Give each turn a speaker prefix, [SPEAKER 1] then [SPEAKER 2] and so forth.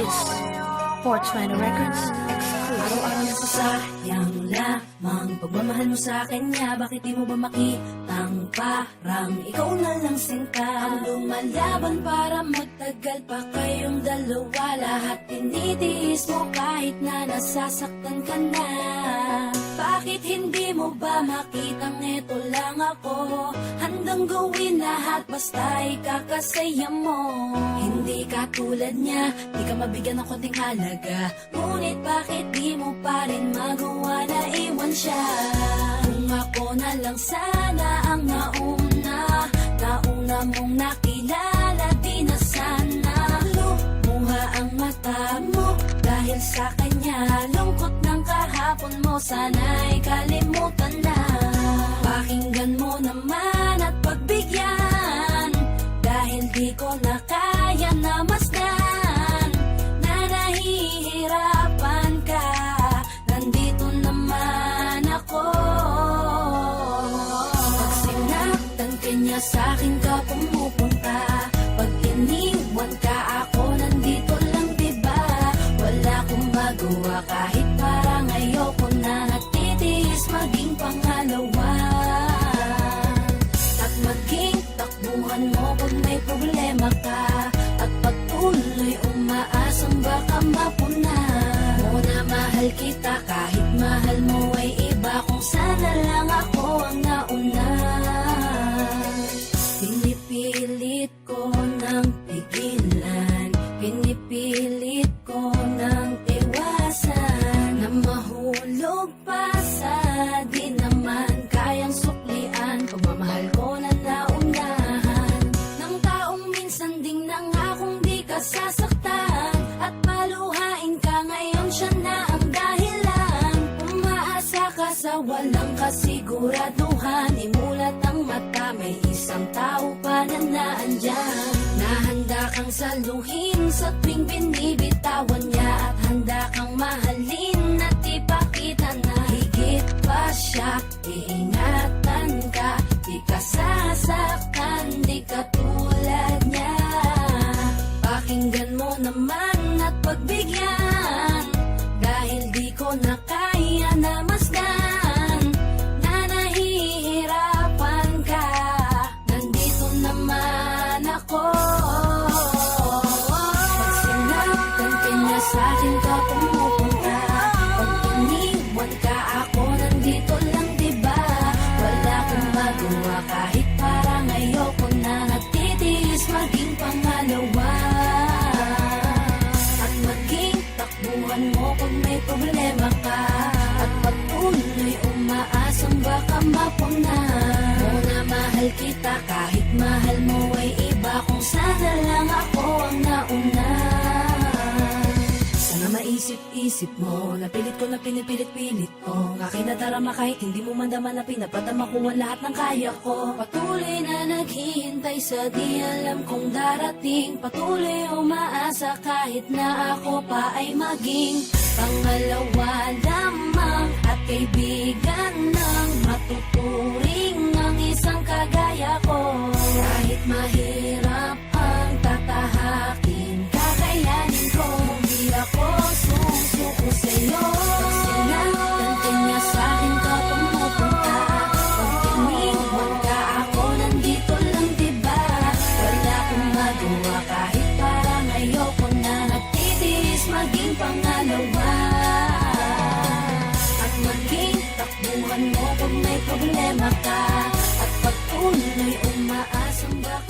[SPEAKER 1] Records, 420 Records,
[SPEAKER 2] Araw-araw na sayang lamang pagmamahal mo sa kanya. Bakit di mo ba makitang parang ikaw na lang sinta ang lumalaban para magtagal pa kayong dalawa? Lahat tinitiis mo kahit na nasasaktan ka na. Bakit hindi mo ba makitang eto lang ako? Handang gawin lahat basta ikakasaya mo. Hindi ka tulad niya, di ka mabigyan ng konting halaga. Ngunit bakit di mo pa rin magawa na iwan siya? Kung ako na lang sana ang nauna mong nakilala, di na sana lumuha ang mata mo dahil sa kanya. Lungkot ng kahapon mo, sana'y kalimutan na. Pakinggan mo naman at pagbigyan, dahil di ko na kaya na masdan na nahihirapan ka. Nandito naman ako. Pag sinaktan ka niya, sa'kin ka pumupunta. Pag iniwan ka, ako nandito lang, diba? Wala akong magawa kahit parang ayoko na. Nagtitiis maging pangalawa at maging takbuhan mo pag may problema ka. At patuloy umaasang baka mapuna mo na mahal kita kahit mahal mo ay iba. Kung sana lang ako ang nauna. Pinipilit ko ng pigilan, pinipilit ko ng iwasan na mahulog pa sa di naman kayang suklian. Pagmamahal ko na naunahan ng taong minsan ding nangakong di ka sasaktan. At paluhain ka ngayon, siya na ang dahilan. Umaasa ka sa walang kasiguraduhan. Imulat ang mata, may isang tao pa na naandyan. Nahanda kang saluhin sa tuwing binibitawan niya. At handa kang mahalin at ipakita na higit pa siya. Iingatan ka, di ka sasaktan, di ka tulad niya. Pakinggan mo naman at pagbigyan, dahil di ko na kaya na masdan na nahihirapan ka. Nandito naman ako. Pag sinaktan ka niya, sa'kin ka pumupunta. Pag iniwan ka, ako nandito lang, diba? Wala akong magawa kahit parang ayoko na. Nagtitiis maging pangalawa at maging takbuhan mo pag may problema ka. At patuloy umaasang baka mapuna mo na mahal kita kahit mahal mo ay iba. Kung sana lang ako ang nauna. Sana maisip-isip mo, napilit ko na pinipilit-pilit ko. Ang aking nadarama kahit hindi mo mandama na pinapadama ko ang lahat ng kaya ko. Patuloy na naghihintay sa di alam kung darating. Patuloy umaasa kahit na ako pa ay maging pangalawa lamang. At kaibigan ng matuturing ang isang kagaya ko. Kahit mahirap ang tatahakin, kakayanin ko. Hindi ako susuko sa'yo. Pag sinaktan ka niya, sa'kin ka pumupunta. Pag iniwan ka, ako nandito lang, diba? Wala akong magawa kahit parang ayoko na. Nagtitiis maging pangalawa at maging takbuhan mo pag may problema ka. At patuloy umaasang baka